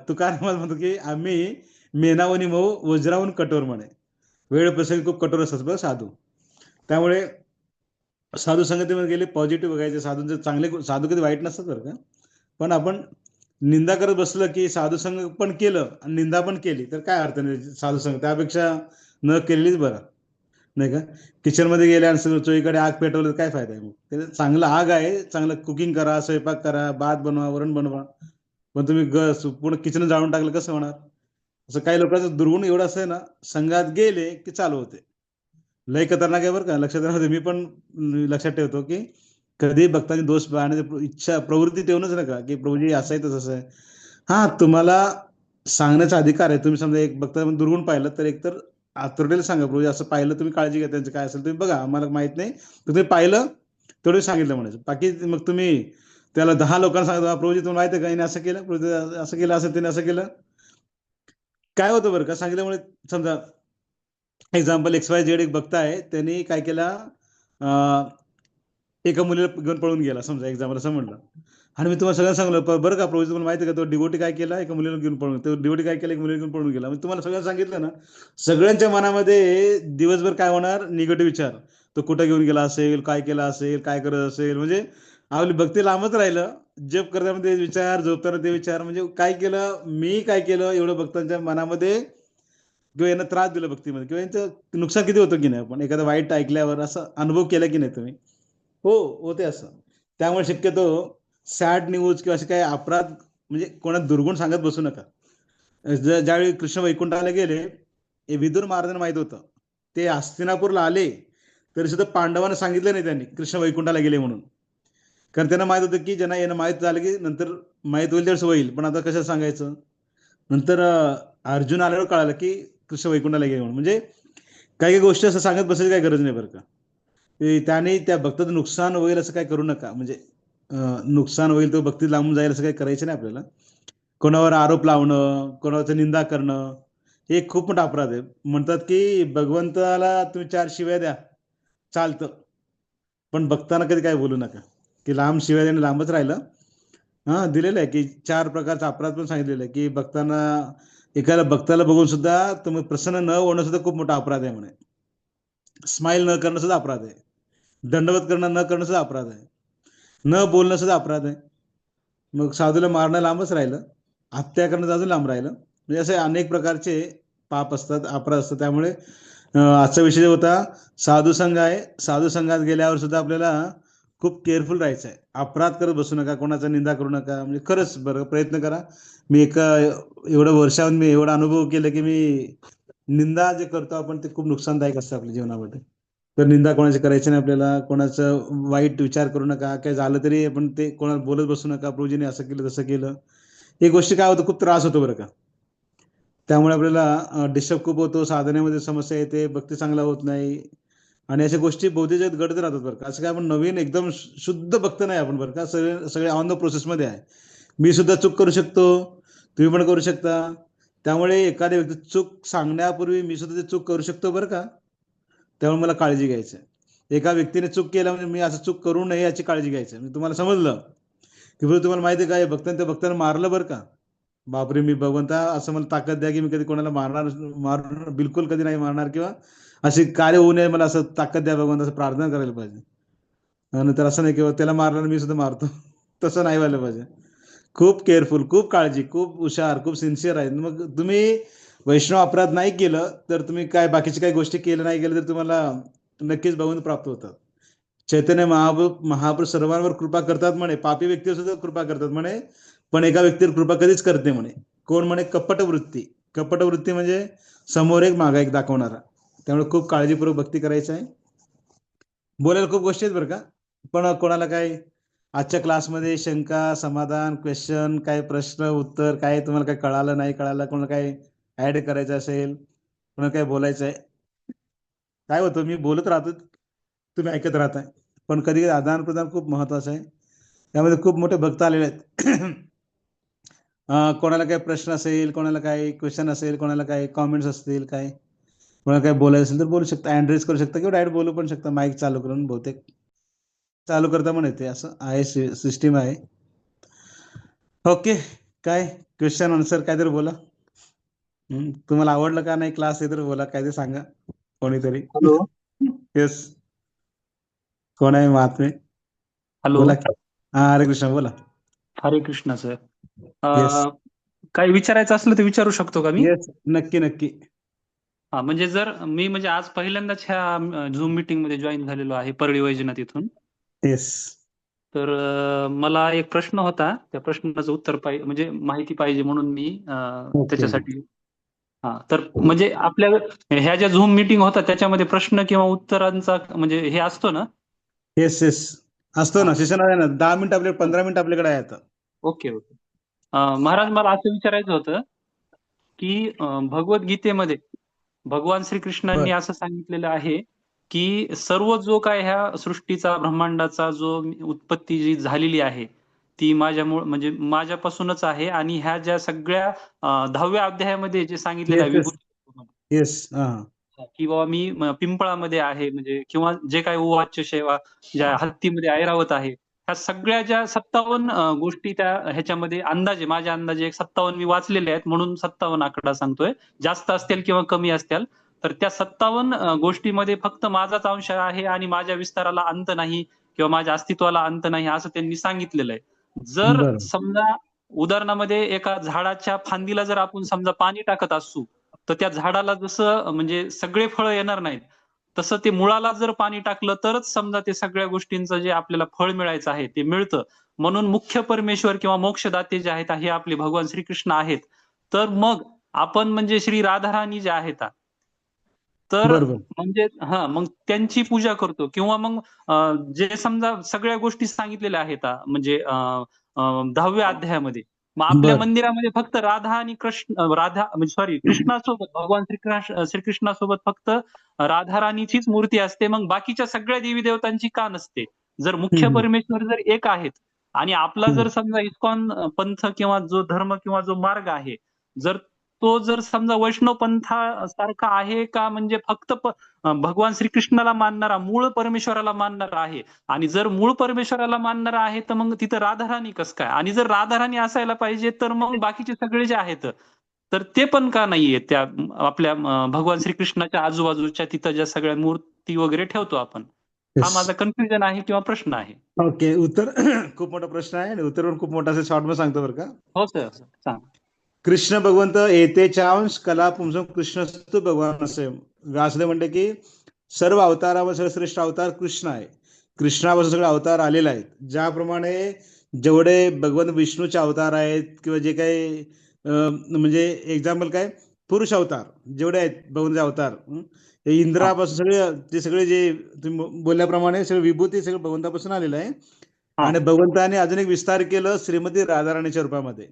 तुकाराम म्हणतो की आम्ही मेनावनी मऊ वज्राहून कठोर म्हणे. वेळ प्रसंगी खूप कठोर असतात बघ साधू. त्यामुळे साधू संगतीमध्ये गेले पॉझिटिव्ह बघायचे. साधूंचे चांगले साधू कधी वाईट नसतात बरं का. पण आपण निंदा करत बसलं की साधू संग पण केलं आणि निंदा पण केली तर काय अर्थ नाही साधू संग, त्यापेक्षा न केलेलीच बरं, नाही का. किचनमध्ये गेल्या आणि सगळं चोहीकडे आग पेटवलं तर काय फायदा आहे मग. ते चांगलं आग आहे, चांगलं कुकिंग करा, स्वयंपाक करा, भात बनवा, वरण बनवा. पण तुम्ही पूर्ण किचन जाळून टाकलं कसं होणार. असं काही लोकांचं दुर्गुण एवढं असं आहे ना, संघात गेले की चालू होते. लय खतरनाक आहे बरं का. लक्षात राहते, मी पण लक्षात ठेवतो की कधी भक्तांनी दोष पाहण्याची इच्छा प्रवृत्ती ठेवूनच नका की प्रभूजी असं आहे तसं आहे. हा, तुम्हाला सांगण्याचा अधिकार आहे. तुम्ही समजा एक भक्त दुर्गुण पाहिलं तर एकतर आतुरतेला सांगा, प्रभूजी असं पाहिलं, तुम्ही काळजी घ्या, त्यांचं काय असेल तुम्ही बघा, आम्हाला माहित नाही, तुम्ही पाहिलं तेवढं सांगितलं म्हणायचं. बाकी मग तुम्ही त्याला 10 लोकांना सांगता, प्रभूजी तुम्हाला माहिती आहे का, हिने असं केलं, प्रभूजी असं केलं, असं त्याने असं केलं. काय होतं बरं का, सांगितल्यामुळे समजा एक्झाम्पल एक्स वाय झेड एक भक्त आहे, त्यांनी काय केला, अं, एका मुलीला घेऊन पळून गेला समजा, एक्झाम्पल असं म्हणलं. आणि मी तुम्हाला सगळं सांगलं, बरं का प्रभू, तुम्हाला माहिती आहे का, तो डिवोटी काय केला, एका मुलीला घेऊन पळून, तो डिवोटी काय केला, एक मुलीला घेऊन पळून गेला. म्हणजे तुम्हाला सगळं सांगितलं ना, सगळ्यांच्या मनामध्ये दिवसभर काय होणार, निगेटिव्ह विचार. तो कुठं घेऊन गेला असेल, काय केला असेल, काय करत असेल, म्हणजे आपली भक्ती लांबच राहिलं. जप करताना ते विचार, झोपताना ते विचार, म्हणजे काय केलं मी, काय केलं, एवढं भक्तांच्या मनामध्ये, किंवा यांना त्रास दिला भक्तीमध्ये, किंवा यांचं नुकसान किती होतं की नाही. आपण एखादं वाईट ऐकल्यावर असं अनुभव केला की नाही तुम्ही. हो, होते असं. त्यामुळे शक्यतो सॅड न्यूज किंवा असे काही अपराध, म्हणजे कोणाला दुर्गुण सांगत बसू नका. ज्यावेळी कृष्ण वैकुंठाला गेले, हे विदुर महाराजांना माहित होतं. ते हस्तिनापूरला आले तरी सुद्धा पांडवांना सांगितलं नाही त्यांनी कृष्ण वैकुंठाला गेले म्हणून. कारण त्यांना माहित होतं की ज्यांना यांना माहित झालं की नंतर माहित होईल त्यावेळेस होईल, पण आता कसं सांगायचं. नंतर अर्जुन आल्यावर कळालं की कृष्ण वैकुंठाला गेले म्हणून. म्हणजे काही काही गोष्टी असं सांगत बसायची काही गरज नाही बरं का. त्याने त्या भक्ताचं नुकसान होईल असं काय करू नका. म्हणजे नुकसान होईल तर भक्ती लांबून जाईल असं काही करायचं नाही आपल्याला. कोणावर आरोप लावणं, कोणावरचं निंदा करणं, हे खूप मोठा अपराध आहे. म्हणतात की भगवंताला तुम्ही 4 शिव्या द्या, चालतं, पण भक्तांना कधी काय बोलू नका. की लांब शिव्या देणं लांबच राहिलं. हा, दिलेलं आहे की 4 प्रकारचा अपराध पण सांगितलेलं आहे की भक्तांना, एखाद्या भक्ताला बघून सुद्धा तुम्ही प्रसन्न न होणं सुद्धा खूप मोठा अपराध आहे म्हणे. स्माईल न करणं सुद्धा अपराध आहे. दंडवत करणं न करणं सुद्धा अपराध आहे. न बोलणं सुद्धा अपराध आहे. मग साधूला मारणं लांबच राहिलं, हत्या करणं अजून लांब राहिलं. म्हणजे असे अनेक प्रकारचे पाप असतात, अपराध असतात. त्यामुळे आजचा विषय होता साधू संघ आहे. साधू संघात गेल्यावर सुद्धा आपल्याला खूप केअरफुल राहायचं आहे. अपराध करत बसू नका, कोणाचा निंदा करू नका. म्हणजे खरंच बरं प्रयत्न करा. मी एवढं वर्षाहून मी एवढा अनुभव केला की मी निंदा जे करतो आपण ते खूप नुकसानदायक असतं आपल्या जीवनामध्ये. तर निंदा कोणाची करायची नाही आपल्याला. कोणाचं वाईट विचार करू नका. काय झालं तरी आपण ते कोणाला बोलत बसू नका, प्रभूजीने असं केलं तसं केलं. ही गोष्टी काय होतं, खूप त्रास होतो बरं का. त्यामुळे आपल्याला डिस्टर्ब खूप होतो, साधनेमध्ये समस्या येते, भक्ती चांगला होत नाही. आणि अशा गोष्टी बहुतेक जगात घडत राहतात बरं का. असं काय आपण नवीन एकदम शुद्ध भक्त नाही आपण बरं का. सगळे सगळे ऑन द प्रोसेसमध्ये आहे. मी सुद्धा चूक करू शकतो, तुम्ही पण करू शकता. त्यामुळे एखाद्या व्यक्ती चूक सांगण्यापूर्वी मी सुद्धा ते चूक करू शकतो बरं का. त्यामुळे मला काळजी घ्यायची आहे. एका व्यक्तीने चूक केला म्हणजे मी असं चूक करू नये याची काळजी घ्यायची. म्हणजे तुम्हाला समजलं की बरं तुम्हाला माहिती आहे का, हे भक्तांनी त्या भक्तांना मारलं बरं का. बापरे, मी भगवंता असं मला ताकद द्या की मी कधी कोणाला मारणार बिलकुल कधी नाही मारणार, किंवा असे कार्य होऊ नये, मला असं ताकद द्या भगवंत, असं प्रार्थना करायला पाहिजे. आणि तर असं नाही किंवा त्याला मारणार मी सुद्धा मारतो तसं नाही व्हायला पाहिजे. खूप केअरफुल, खूप काळजी, खूप हुशार, खूप सिन्सिअर आहेत. मग तुम्ही वैष्णव अपराध नाही केलं तर तुम्ही काय बाकीच्या काही गोष्टी केल्या नाही केल्या तर तुम्हाला नक्कीच भगवंत प्राप्त होतात. चैतन्य महाप्रभू सर्वांवर कृपा करतात म्हणे, पापी व्यक्तीवर सुद्धा कृपा करतात म्हणे, पण एका व्यक्तीवर कृपा कधीच करते म्हणे. कोण म्हणे? कपट वृत्ती. कपट वृत्ती म्हणजे समोर एक मागा एक दाखवणारा. त्यामुळे खूप काळजीपूर्वक भक्ती करायची आहे. बोलायला खूप गोष्टी आहेत बरं का, पण कोणाला काय आजच्या क्लासमध्ये शंका, समाधान, क्वेश्चन, काय प्रश्न उत्तर, काय तुम्हाला काय कळालं नाही कळालं, कोणाला काय ऍड करायचं असेल, कोणाला काय बोलायचं आहे, काय होतं मी बोलत राहतो, तुम्ही ऐकत राहताय, पण कधी कधी आदान प्रदान खूप महत्वाचं आहे. त्यामध्ये खूप मोठे भक्त आलेले आहेत. कोणाला काही प्रश्न असेल, कोणाला काही क्वेश्चन असेल, कोणाला काही कॉमेंट्स असतील, काय कोणाला काय बोलायचं असेल तर बोलू शकता, अँड्रेस करू शकता किंवा डायरेक्ट बोलू पण शकता, माईक चालू करून. बहुतेक चालू करता पण येते, असं आहे, सिस्टीम आहे. ओके, काय क्वेश्चन आन्सर काहीतरी बोला. तुम्हाला आवडलं का नाही क्लास हे तर बोला, काहीतरी सांगा कोणीतरी. हॅलो. येस, कोण आहे महात्मे? हॅलो. बोला की. हा, हरे कृष्ण, बोला. हरे कृष्ण सर. येस, काही विचारायचं असलं तर विचारू शकतो का मी? येस, नक्की नक्की. हा, म्हणजे जर मी म्हणजे आज पहिल्यांदाच ह्या झूम मीटिंग मध्ये जॉईन झालेलो आहे परळी वैजनाथ इथून. येस. तर मला एक प्रश्न होता, त्या प्रश्नाचं उत्तर पाहिजे, म्हणजे माहिती पाहिजे म्हणून मी ओके. त्याच्यासाठी. हा, तर म्हणजे आपल्या ह्या ज्या झूम मीटिंग होतात त्याच्यामध्ये प्रश्न किंवा उत्तरांचा म्हणजे हे असतो ना? येस, येस, असतो हा. ना, सेशन आहे ना, 10 मिनिट आपले 15 मिनिट आपल्याकडे आहे आता. Okay okay. महाराज, मला असं विचारायचं होतं की भगवद्गीतेमध्ये भगवान श्रीकृष्णांनी बर. असं सांगितलेलं आहे की सर्व जो काय ह्या सृष्टीचा ब्रह्मांडाचा जो उत्पत्ती जी झालेली आहे ती माझ्यामुळे म्हणजे माझ्यापासूनच आहे, आणि ह्या ज्या सगळ्या 10व्या अध्यायामध्ये जे सांगितलेलं येस, आहे येस, विभूती, येस. हा. की बाबा मी पिंपळामध्ये आहे, म्हणजे किंवा जे काही उवाच्य सेवा ज्या हत्तीमध्ये ऐरावत आहे, ह्या सगळ्या ज्या 57 गोष्टी त्या ह्याच्यामध्ये अंदाजे, माझ्या अंदाजे एक 57 मी वाचलेले आहेत म्हणून 57 आकडा सांगतोय. जास्त असतील किंवा कमी असतील, तर त्या 57 गोष्टीमध्ये फक्त माझाच अंश आहे आणि माझ्या विस्ताराला अंत नाही किंवा माझ्या अस्तित्वाला अंत नाही असं त्यांनी सांगितलेलं आहे. जर बर. समजा उदाहरणामध्ये एका झाडाच्या फांदीला जर आपण समजा पाणी टाकत असू, तर त्या झाडाला जसं म्हणजे सगळे फळं येणार नाहीत, तसं ते मुळाला जर पाणी टाकलं तरच समजा ते सगळ्या गोष्टींचं जे आपल्याला फळ मिळायचं आहे ते मिळतं. म्हणून मुख्य परमेश्वर किंवा मोक्षदाते जे आहेत हे आपले भगवान श्रीकृष्ण आहेत. तर मग आपण म्हणजे श्री राधाराणी जे आहेत, तर बर. बर. म्हणजे मग त्यांची पूजा करतो किंवा मग जे समजा सगळ्या गोष्टी सांगितलेल्या आहेत म्हणजे 10व्या अध्यायामध्ये. मग आपल्या बर. मंदिरामध्ये फक्त राधा आणि कृष्ण, राधा म्हणजे सॉरी कृष्णासोबत भगवान श्रीकृष्णासोबत फक्त राधाराणीचीच मूर्ती असते. मग बाकीच्या सगळ्या देवी देवतांची का नसते? जर मुख्य हम्म, परमेश्वर जर एक आहेत आणि आपला हम्म. जर समजा इस्कॉन पंथ किंवा जो धर्म किंवा जो मार्ग आहे, जर तो जर समजा वैष्णव पंथासारखा आहे का, म्हणजे फक्त भगवान श्रीकृष्णाला मानणारा, मूळ परमेश्वराला मानणारा आहे, आणि जर मूळ परमेश्वराला मानणारा आहे तर मग तिथं राधाराणी कसं काय? आणि जर राधाराणी असायला पाहिजे तर मग बाकीचे सगळे जे आहेत तर ते पण का नाहीये त्या आपल्या भगवान श्रीकृष्णाच्या आजूबाजूच्या तिथं ज्या सगळ्या मूर्ती वगैरे ठेवतो आपण? हा येस. माझा कन्फ्युजन आहे किंवा प्रश्न आहे. ओके, उत्तर खूप मोठा प्रश्न आहे आणि उत्तर पण खूप मोठा असेल, शॉर्ट मध्ये सांगतो बरं का. हो सर, सांग. कृष्ण भगवंत येतेच्या अंश कला पुंसम कृष्णस्तु भगवान असे व्यासदेव म्हणते की सर्व अवतारावर श्रेष्ठ अवतार कृष्ण आहे. कृष्णावर सगळे अवतार आलेले आहेत. ज्याप्रमाणे जेवढे भगवान विष्णूचे अवतार आहेत किंवा जे काही म्हणजे एक्झाम्पल काय, पुरुष अवतार जेवढे आहेत भगवंताचे अवतार, हे हा. इंद्रापासून सगळे, ते सगळे जे तुम्ही बोलल्याप्रमाणे सगळे विभूती सगळे भगवंतापासून आलेलं आहे. हा. आणि भगवंताने अजून एक विस्तार केलं श्रीमती राधाराणीच्या रूपामध्ये.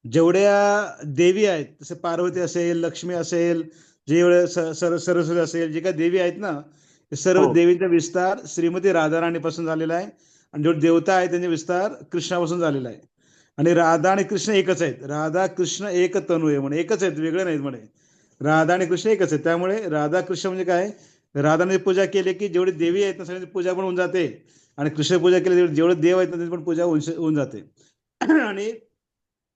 जेवढ्या देवी आहेत, जसे पार्वती असेल, लक्ष्मी असेल, जेवढे सरस्वती असेल, जे काही देवी आहेत ना, सर्व हो. देवींचा विस्तार श्रीमती राधाराणीपासून झालेला आहे. आणि जेवढे देवता आहेत त्यांचा विस्तार कृष्णापासून झालेला आहे. आणि राधा आणि कृष्ण एकच आहेत. राधा कृष्ण एक तनू आहे म्हणे, एकच आहेत, वेगळे नाहीत म्हणे. राधा आणि कृष्ण एकच आहेत. त्यामुळे राधा कृष्ण म्हणजे काय, राधाने पूजा केली की जेवढी देवी आहेत ना सगळ्यांची पूजा पण होऊन जाते. आणि कृष्ण पूजा केली जेवढे देव आहेत ना त्याची पण पूजा होऊन जाते. आणि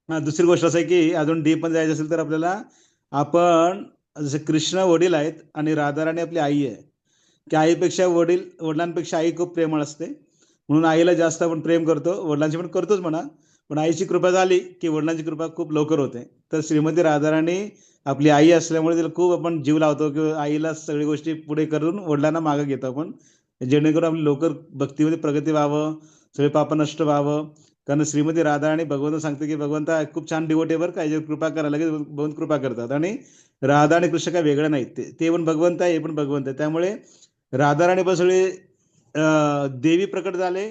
दुसरी गोष्ट असं आहे की अजून डीप मध्ये जायचं असेल तर आपल्याला आपण जसे कृष्ण वडील आहेत आणि राधाराणी आपली आई आहे, की आईपेक्षा वडिलांपेक्षा आई खूप प्रेमळ असते, म्हणून आईला जास्त आपण प्रेम करतो, वडिलांची पण करतोच म्हणा, पण आईची कृपा झाली की वडिलांची कृपा खूप लवकर होते. तर श्रीमती राधाराणी आपली आई असल्यामुळे तिला खूप आपण जीव लावतो किंवा आईला सगळी गोष्टी पुढे करून वडिलांना मागे घेतो आपण, जेणेकरून आपली लवकर भक्तीमध्ये प्रगती व्हावं, सगळे पाप नष्ट व्हावं. कारण श्रीमती राधाराणी भगवंत सांगते की भगवंता खूप छान डिवोटी वर काय कृपा करा, लगेच भगवंत कृपा करतात. आणि राधा आणि कृष्ण काय वेगळं नाहीत, ते पण भगवंत आहे, हे पण भगवंत आहे. त्यामुळे राधाराणी पण सगळे देवी प्रकट झाले,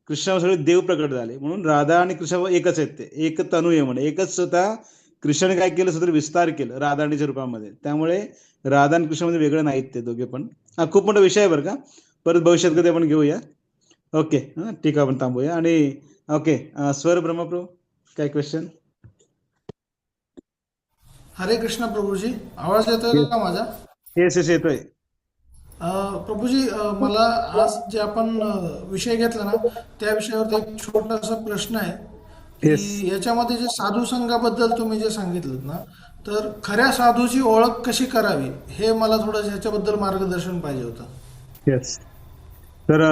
कृष्ण सगळे देव प्रकट झाले, म्हणून राधा आणि कृष्ण एकच आहेत, ते एक तनू आहे म्हणे, एकच. स्वतः कृष्णाने काय केलं, स्वतः विस्तार केलं राधाराणीच्या रूपामध्ये. त्यामुळे राधा आणि कृष्णामध्ये वेगळं नाहीत ते दोघे पण. हा खूप मोठा विषय आहे बरं का, परत भविष्यात कधी आपण घेऊया. ओके, हां ठीक आहे, आपण थांबूया. आणि ओके, स्वर ब्रह्मप्रभू काय क्वेश्चन? हरे कृष्ण प्रभूजी, आवाज येतोय का माझा? येस येस येतोय. प्रभूजी, मला आज जे आपण विषय घेतला ना, त्या विषयावरती एक छोटासा प्रश्न आहे येस की याच्यामध्ये जे साधू संघाबद्दल तुम्ही जे सांगितलं ना, तर खऱ्या साधूची ओळख कशी करावी हे मला थोडं ह्याच्याबद्दल मार्गदर्शन पाहिजे होतं. येस. तर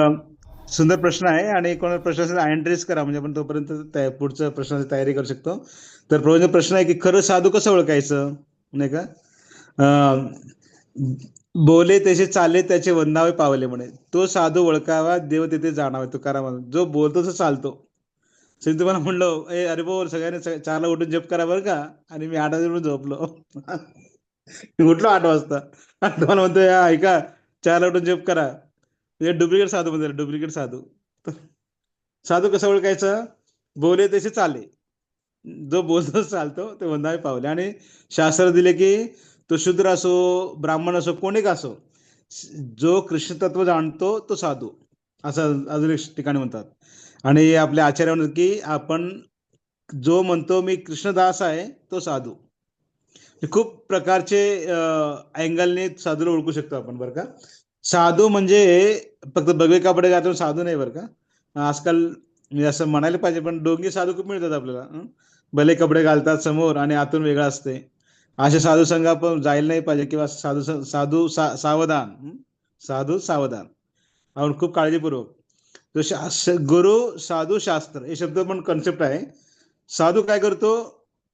सुंदर प्रश्न आहे, आणि कोणाला प्रश्न असेल एंट्रीज करा, म्हणजे आपण तोपर्यंत पुढच्या प्रश्नाची तयारी करू शकतो. तर प्रभूचा प्रश्न आहे की खरं साधू कसं ओळखायचं, नाही का? अं, बोले तसे चाले त्याचे वंदावे पावले म्हणे, तो साधू ओळखावा देव तिथे जाणावा. तुकाराम, जो बोलतो तो चालतो. सर तुम्हाला म्हणलो अरे बोल सगळ्यांनी 4ला उठून जप करा बरं का, आणि मी 8 वाजता उठून झोपलो. मी उठलो 8 वाजता, आणि तुम्हाला म्हणतो ऐका 4ला उठून जप करा, म्हणजे डुप्लिकेट साधू म्हणजे डुप्लिकेट साधू. साधू कसं ओळखायचं? बोले तसे चाले, जो बोलतो चालतो ते वंदावे पावले. आणि शास्त्र दिले की तो शूद्र असो, ब्राह्मण असो, कोणी का असो, जो कृष्ण तत्व जाणतो तो साधू, असं अजून एक ठिकाणी म्हणतात. आणि आपल्या आचार्य म्हणतात की आपण जो म्हणतो मी कृष्णदास आहे तो साधू. खूप प्रकारचे अँगलने साधूला ओळखू शकतो आपण बरं का. साधू म्हणजे फक्त बगवे कपडे घालून साधू नाही बरं का. आजकाल म्हणजे असं म्हणायला पाहिजे, पण डोंगी साधू खूप मिळतात आपल्याला. भले कपडे घालतात समोर आणि आतून वेगळं असते. असे साधू संघ आपण जायला नाही पाहिजे, किंवा सावधान. साधू सावधान, आपण खूप काळजीपूर्वक. गुरु साधू शास्त्र हे शब्द पण कन्सेप्ट आहे. साधू काय करतो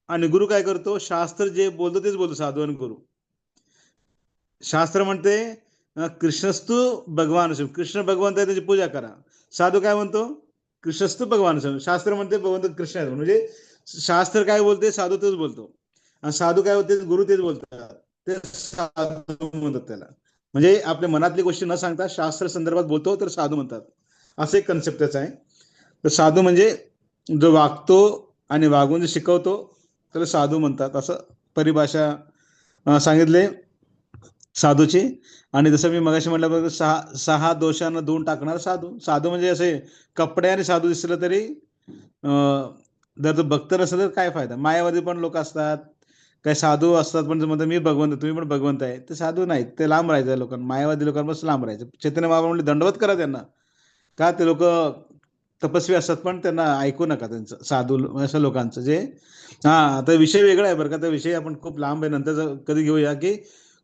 आणि गुरु काय करतो? शास्त्र जे बोलतो तेच बोलतो साधू आणि गुरु. शास्त्र म्हणते कृष्णस्तु भगवान, कृष्ण भगवंत आहे त्याची पूजा करा. साधू काय म्हणतो? कृष्णस्तु भगवान. शास्त्र म्हणते भगवंत कृष्ण आहे, म्हणजे शास्त्र काय बोलते साधू तेच बोलतो, आणि साधू काय बोलते गुरु तेच बोलतात, ते साधू म्हणतात त्याला. म्हणजे आपल्या मनातली गोष्टी न सांगता शास्त्र संदर्भात बोलतो तर साधू म्हणतात, असं एक कन्सेप्ट त्याचा आहे. तर साधू म्हणजे जो वागतो आणि वागून जे शिकवतो त्याला साधू म्हणतात, असं परिभाषा सांगितले साधूची. आणि जसं मी मगाशी म्हटलं, 6 दोषांना धुवून टाकणार साधू. साधू म्हणजे असे कपड्याने साधू दिसलं तरी जर तो भक्त नसेल तर काय फायदा. मायावादी पण लोक असतात, काही साधू असतात पण म्हणतात मी भगवंत, तुम्ही पण भगवंत आहे, ते साधू नाहीत, ते लांब राहायचं लोकांना, मायावादी लोकांपासून लांब राहायचं. चैतन्य बाबा म्हणले दंडवत करा त्यांना, का ते लोक तपस्वी असतात पण त्यांना ऐकू नका त्यांचं, साधू अशा लोकांचं जे. हा आता विषय वेगळा आहे बरं का, त्या विषय आपण खूप लांब आहे, नंतर कधी घेऊया. की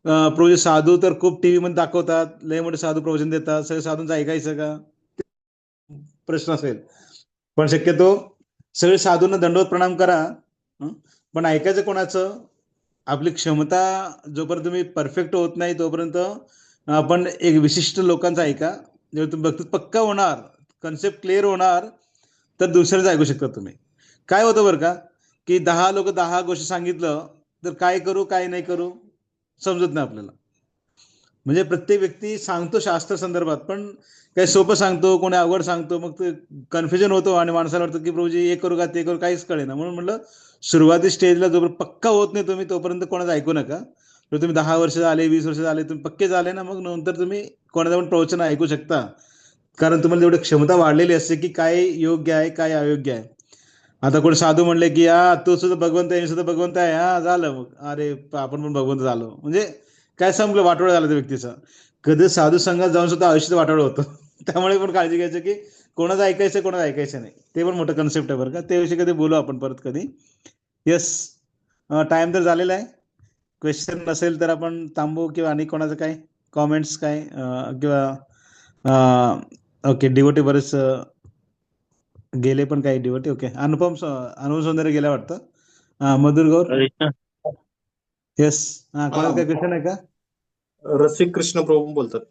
प्रभू साधू तर खूप टीव्ही मध्ये दाखवतात, लय मोठे साधू प्रवचन देतात, सगळे साधूंचं ऐकायचं का प्रश्न असेल. पण शक्यतो सगळे साधूंना दंडवत प्रणाम करा, पण ऐकायचं कोणाचं? आपली क्षमता जोपर्यंत तुम्ही परफेक्ट होत नाही तोपर्यंत आपण एक विशिष्ट लोकांचं ऐका. जेव्हा तुम्ही भक्तीत पक्का होणार, कन्सेप्ट क्लिअर होणार, तर दुसऱ्याच ऐकू शकता तुम्ही. काय होतं बरं का, की 10 लोक 10 गोष्टी सांगितलं तर काय करू काय नाही करू समजत नाही आपल्याला. म्हणजे प्रत्येक व्यक्ती सांगतो शास्त्र संदर्भात, पण काही सोपं सांगतो, कोणी अवघड सांगतो, मग ते कन्फ्युजन होतो आणि माणसाला वाटतं की प्रभूजी हे करू का ते करू, काहीच कळेना. म्हणून म्हटलं सुरुवाती स्टेजला जोपर्यंत पक्का होत नाही तुम्ही तोपर्यंत कोणाचं ऐकू नका. जर तुम्ही 10 वर्ष झाले, 20 वर्ष झाले, तुम्ही पक्के झाले ना, मग नंतर तुम्ही कोणाचं पण प्रवचन ऐकू शकता. कारण तुम्हाला तेवढी क्षमता वाढलेली असते की काय योग्य आहे काय अयोग्य आहे. आता कोणी साधू म्हणले की तू सुद्धा भगवंत आहे, मी सुद्धा भगवंत आहे, झालं मग अरे आपण पण भगवंत झालो, म्हणजे काय संपलं, वाटोळं झालं त्या व्यक्तीचं. कधी साधू संघात जाऊन सुद्धा आयुष्याचं वाटोळं होतं. त्यामुळे पण काळजी घ्यायचं की कोणाचं ऐकायचं कोणाचं ऐकायचं नाही. ते पण मोठं कन्सेप्ट आहे बरं का. त्याविषयी कधी बोलू आपण परत कधी. येस, टाइम तर झालेला आहे. क्वेश्चन नसेल तर आपण थांबू किंवा आणि कोणाचं काय कॉमेंट्स काय किंवा ओके डिवोटी बरेच गेले पण काही डिवोटी. ओके, अनुपम सौंदर्य गेल्या वाटतं. मधुर गौर. येस, कोणाचं काय क्वेश्चन आहे का? रसिक कृष्ण प्रभू बोलतात.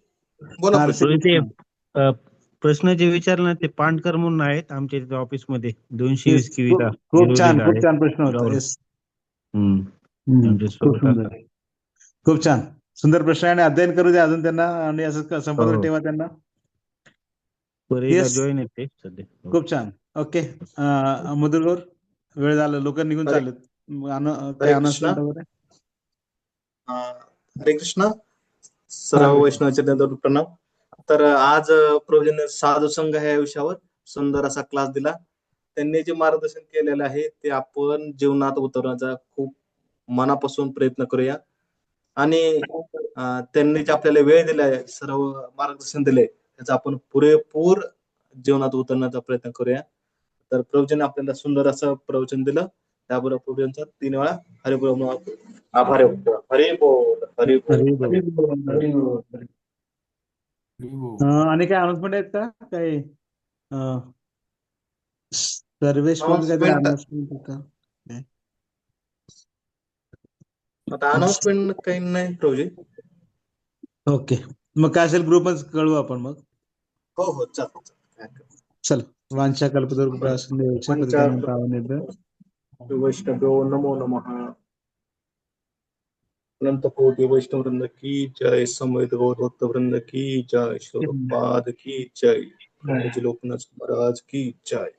बोला हा, प्रश्न. रसिक ते कृष्ण. प्रश्न जे विचारले ना ते पांडकर म्हणून आहेत आमच्या तिथे ऑफिसमध्ये 220 Yes, किवीला खूप छान गिरवलीला आहेत. प्रश्न होता. गावड. येस, आमचे खूप सोबत सुंदर, असतात. खूप छान सुंदर प्रश्न आहे आणि अध्ययन करू द्या अजून त्यांना आणि असं संपर्क हो. ठेवा त्यांना. परेला Yes. जॉईन आहेत ते सध्या. हो. खूप छान. ओके, मधुर गौर, वेळ झाला, लोक निघून हरे- चाललेत. काय हरे announcement कृष्णा. वगैरे? हरे कृष्ण. सर्व वैष्णवांचे दंडवत प्रणाम. तर आज प्रभूजींनी साधू संघ ह्या विषयावर सुंदर असा क्लास दिला. त्यांनी जे मार्गदर्शन केलेलं आहे ते आपण जीवनात उतरवण्याचा खूप मनापासून प्रयत्न करूया. आणि त्यांनी जे आपल्याला वेळ दिलाय, सर्व मार्गदर्शन दिले, त्याचा आपण पुरेपूर जीवनात उतरण्याचा प्रयत्न करूया. तर प्रभूजींनी आपल्याला सुंदर असं प्रवचन दिलं. त्याबरोबर प्रभूजींचा 3 वेळा हरिबोल आभार व्यक्त. हरी बोल, हरी बोल, हरी हरी बोल. बोल, हरी बोल. आणि काय अनाउन्समेंट आहेत का काही? सर्वेश मध्ये काहीतरी Announcement. announcement आहे का? आता अनाउन्समेंट काही नाही प्रभूजी. ओके, मग काय असेल ग्रुपच कळवू आपण मग. हो हो, चालतं. चल, वांछा कल्पतरुभ्यश्च कृपया पतितानां पावनेभ्यो वैष्णव्यो नमो नमः. अनंत कोटि वैष्णव वृंद की जय. समेत गौर भक्त वृंद की जय. श्रीपाद की जय. लोकनाथ महाराज की जय.